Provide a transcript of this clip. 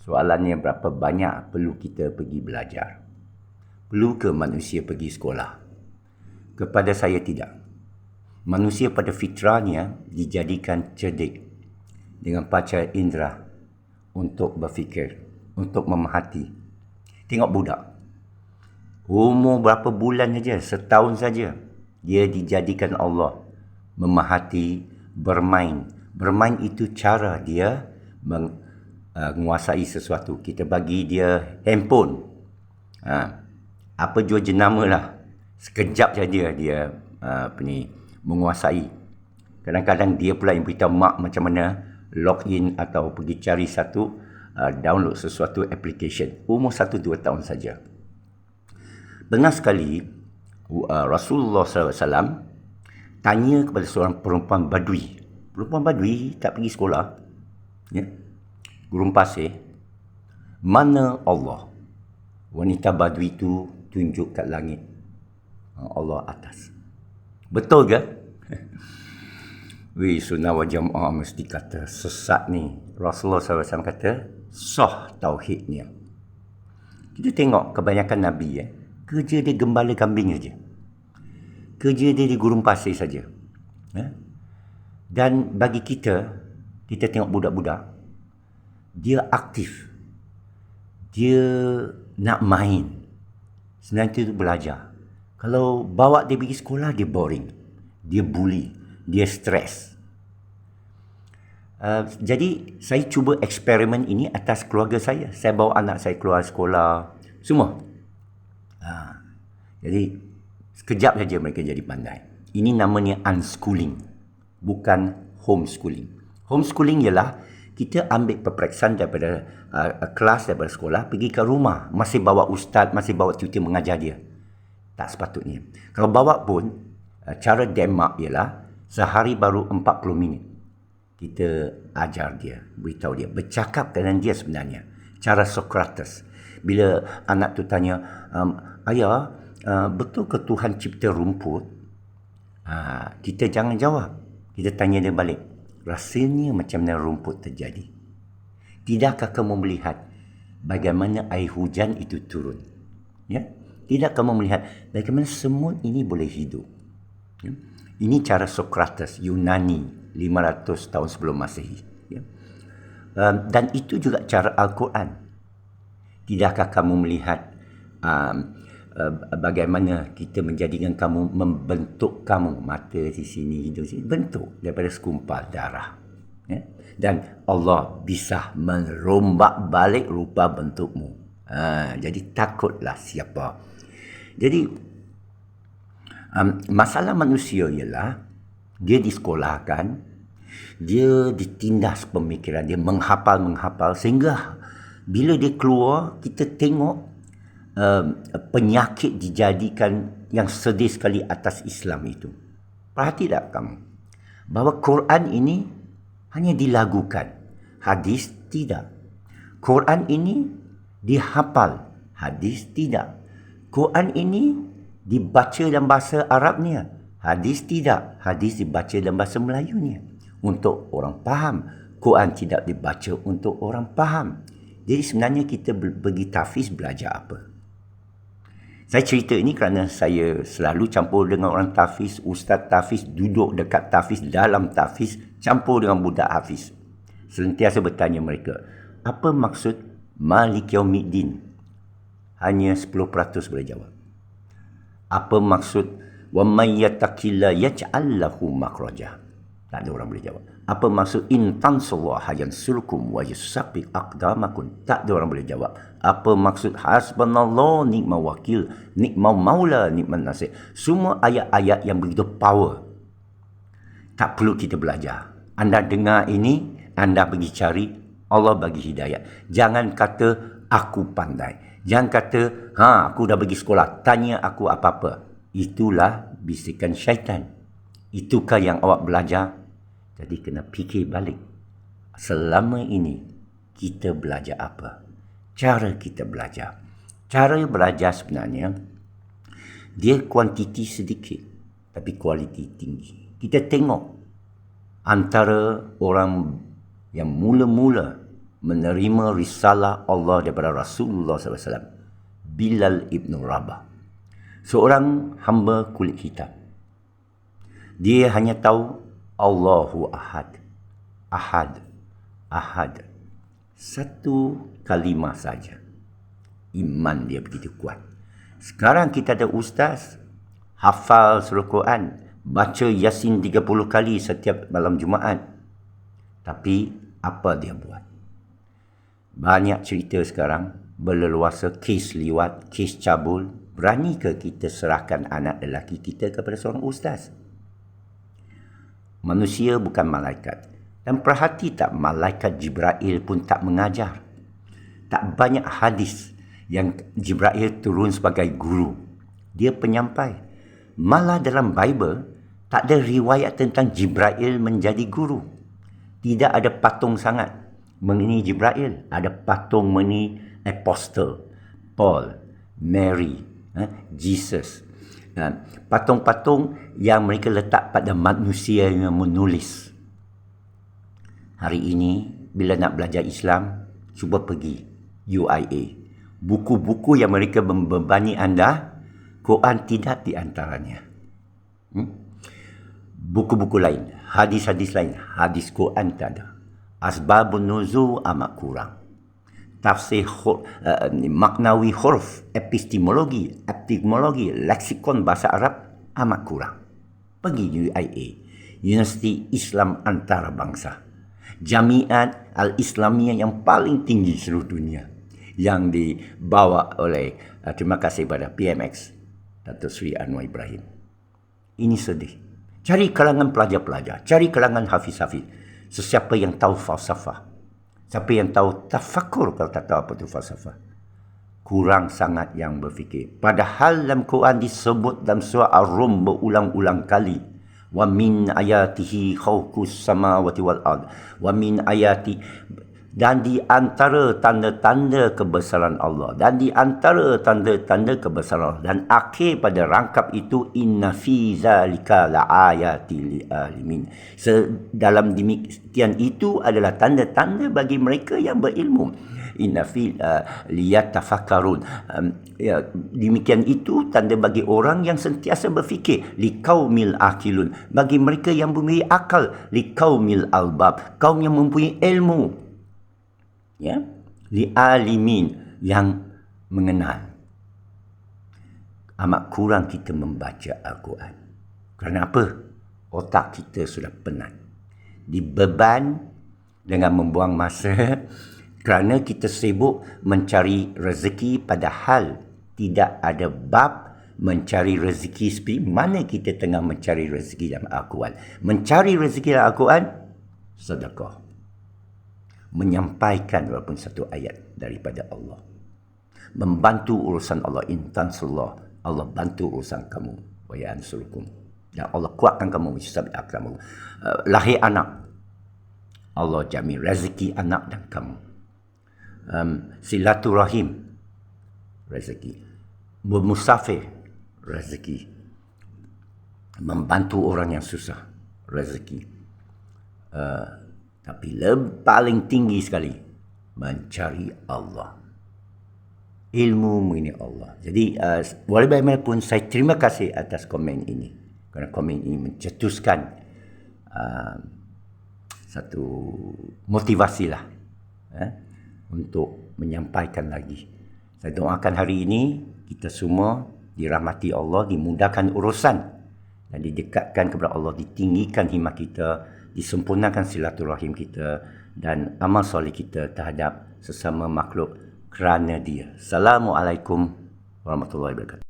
Soalannya, berapa banyak perlu kita pergi belajar? Perlu ke manusia pergi sekolah? Kepada saya tidak. Manusia pada fitrahnya dijadikan cerdik dengan panca indera untuk berfikir, untuk memerhati. Tengok budak. Umur berapa bulan saja, setahun saja, dia dijadikan Allah memerhati, bermain. Bermain itu cara dia menguasai sesuatu. Kita bagi dia handphone. Apa jua jenama lah. Sekejap saja dia menguasai. Kadang-kadang dia pula yang beritahu mak macam mana login atau pergi cari download sesuatu application. Umur 1-2 tahun saja. Benar sekali, Rasulullah SAW tanya kepada seorang perempuan Badui. Perempuan Badui tak pergi sekolah. Gurun pasir. Mana Allah? Wanita Badui itu tunjuk kat langit. Allah atas. Betul ke? Sunnah wal jamaah mesti kata sesat ni. Rasulullah SAW kata sah tauhidnya. Kita tengok kebanyakan Nabi kerja dia gembala kambing saja. Kerja dia di gurun pasir saja. Dan bagi kita tengok budak-budak, dia aktif. Dia nak main. Senantiasa belajar. Kalau bawa dia pergi sekolah, dia boring. Dia bully. Dia stres. Jadi, saya cuba eksperimen ini atas keluarga saya. Saya bawa anak saya keluar sekolah. Semua. Jadi, sekejap saja mereka jadi pandai. Ini namanya unschooling. Bukan homeschooling. Homeschooling ialah kita ambil peperiksaan daripada kelas, daripada sekolah, pergi ke rumah. Masih bawa ustaz, masih bawa tutor mengajar dia. Tak sepatutnya. Kalau bawa pun, cara Denmark ialah sehari baru 40 minit. Kita ajar dia, beritahu dia, bercakap dengan dia sebenarnya. Cara Socrates. Bila anak tu tanya, ayah, betul ke Tuhan cipta rumput? Kita jangan jawab. Kita tanya dia balik. Rasanya macam mana rumput terjadi? Tidakkah kamu melihat bagaimana air hujan itu turun? Tidak kamu melihat bagaimana semut ini boleh hidup? Ini cara Socrates, Yunani, 500 tahun sebelum Masehi. Dan itu juga cara Al-Quran. Tidakkah kamu melihat bagaimana kita menjadikan kamu, membentuk kamu, mata di sini, hidung di sini, bentuk daripada segumpal darah. Dan Allah bisa merombak balik rupa bentukmu. Jadi takutlah siapa. Jadi masalah manusia ialah dia disekolahkan, dia ditindas pemikiran, dia menghafal sehingga bila dia keluar kita tengok penyakit dijadikan yang sedih sekali atas Islam itu. Perhati tak kamu bahawa Quran ini hanya dilagukan, hadis tidak. Quran ini dihafal, hadis tidak. Quran ini dibaca dalam bahasa Arabnya, hadis tidak. Hadis dibaca dalam bahasa Melayunya untuk orang faham. Quran tidak dibaca untuk orang faham. Jadi sebenarnya kita pergi tahfiz belajar apa? Saya cerita ini kerana saya selalu campur dengan orang tahfiz, ustaz tahfiz, duduk dekat tahfiz, dalam tahfiz, campur dengan budak hafiz. Sentiasa bertanya mereka, apa maksud Malik Yaumiddin? Hanya 10% boleh jawab. Apa maksud wa may yattaqilla yaj'al lahu makhraja? Tak ada orang boleh jawab. Apa maksud in tansullaha yansurkum wa yusabbit aqdamakum? Tak ada orang boleh jawab. Apa maksud hasbunallahu ni'mal wakil, ni'mal maula, ni'man nasir? Semua ayat-ayat yang begitu power. Tak perlu kita belajar. Anda dengar ini, anda pergi cari, Allah bagi hidayah. Jangan kata aku pandai. Jangan kata, aku dah pergi sekolah, tanya aku apa-apa. Itulah bisikan syaitan. Itukah yang awak belajar? Jadi kena fikir balik. Selama ini, kita belajar apa? Cara kita belajar. Cara belajar sebenarnya, dia kuantiti sedikit, tapi kualiti tinggi. Kita tengok antara orang yang mula-mula menerima risalah Allah daripada Rasulullah SAW. Bilal ibn Rabah, seorang hamba kulit hitam. Dia hanya tahu Allahu Ahad, Ahad, Ahad. Satu kalimah saja. Iman dia begitu kuat. Sekarang kita ada ustaz, hafal surah Quran, baca Yasin 30 kali setiap malam Jumaat. Tapi apa dia buat? Banyak cerita sekarang berleluasa kes liwat, kes cabul. Berani ke kita serahkan anak lelaki kita kepada seorang ustaz? Manusia bukan malaikat. Dan perhati tak, malaikat Jibril pun tak mengajar. Tak banyak hadis yang Jibril turun sebagai guru. Dia penyampai. Malah dalam Bible tak ada riwayat tentang Jibril menjadi guru. Tidak ada patung sangat mengenai Jibril. Ada patung mengenai Apostle Paul, Mary, Jesus. Patung-patung yang mereka letak pada manusia yang menulis. Hari ini, bila nak belajar Islam, cuba pergi UIA. Buku-buku yang mereka membebani anda, Quran tidak di antaranya. Buku-buku lain, hadis-hadis lain, hadis Quran tak ada. Asbabun nuzul amat kurang. Tafsir maknawi huruf, epistemologi, leksikon bahasa Arab amat kurang. Pergi UIA, Universiti Islam Antarabangsa. Jamiat Al-Islamiyah yang paling tinggi seluruh dunia, yang dibawa oleh, terima kasih pada PMX, Datuk Seri Anwar Ibrahim. Ini sedih. Cari kalangan pelajar-pelajar, cari kalangan hafiz-hafiz. Sesiapa yang tahu falsafah, siapa yang tahu tafakur, kalau tak tahu apa itu falsafah. Kurang sangat yang berfikir. Padahal dalam Quran disebut dalam surah Ar-Rum berulang-ulang kali. Wa min ayatihi khalqus samawati wal ard. Wa min ayati, dan di antara tanda-tanda kebesaran Allah, dan di antara tanda-tanda kebesaran Allah, dan akhir pada rangkap itu, inna fi zalika laayatil lialimin. Dalam demikian itu adalah tanda-tanda bagi mereka yang berilmu. Inna fi liyatafakkarun. Demikian itu tanda bagi orang yang sentiasa berfikir. Liqaumil akilun, bagi mereka yang mempunyai akal. Liqaumil albab, kaum yang mempunyai ilmu. Ya, lialimin, yang mengenal. Amat kurang kita membaca Al-Quran. Kerana apa? Otak kita sudah penat, dibeban dengan membuang masa, kerana kita sibuk mencari rezeki, padahal tidak ada bab mencari rezeki seperti mana kita tengah mencari rezeki dalam Al-Quran. Mencari rezeki dalam Al-Quran, sedekah. Menyampaikan walaupun satu ayat daripada Allah. Membantu urusan Allah. Intansullah, Allah bantu urusan kamu. Wa yansurukum, dan Allah kuatkan kamu. Lahir anak, Allah jamin rezeki anak dan kamu. Silaturahim, rezeki. Bermusafir, rezeki. Membantu orang yang susah, rezeki. Tapi paling tinggi sekali, mencari Allah. Ilmu mengenai Allah. Jadi, walaupun bagaimanapun, saya terima kasih atas komen ini. Kerana komen ini mencetuskan satu motivasi lah, untuk menyampaikan lagi. Saya doakan hari ini, kita semua dirahmati Allah, dimudahkan urusan, dan didekatkan kepada Allah, ditinggikan himmat kita, disempurnakan silaturahim kita, dan amal soleh kita terhadap sesama makhluk kerana Dia. Assalamualaikum warahmatullahi wabarakatuh.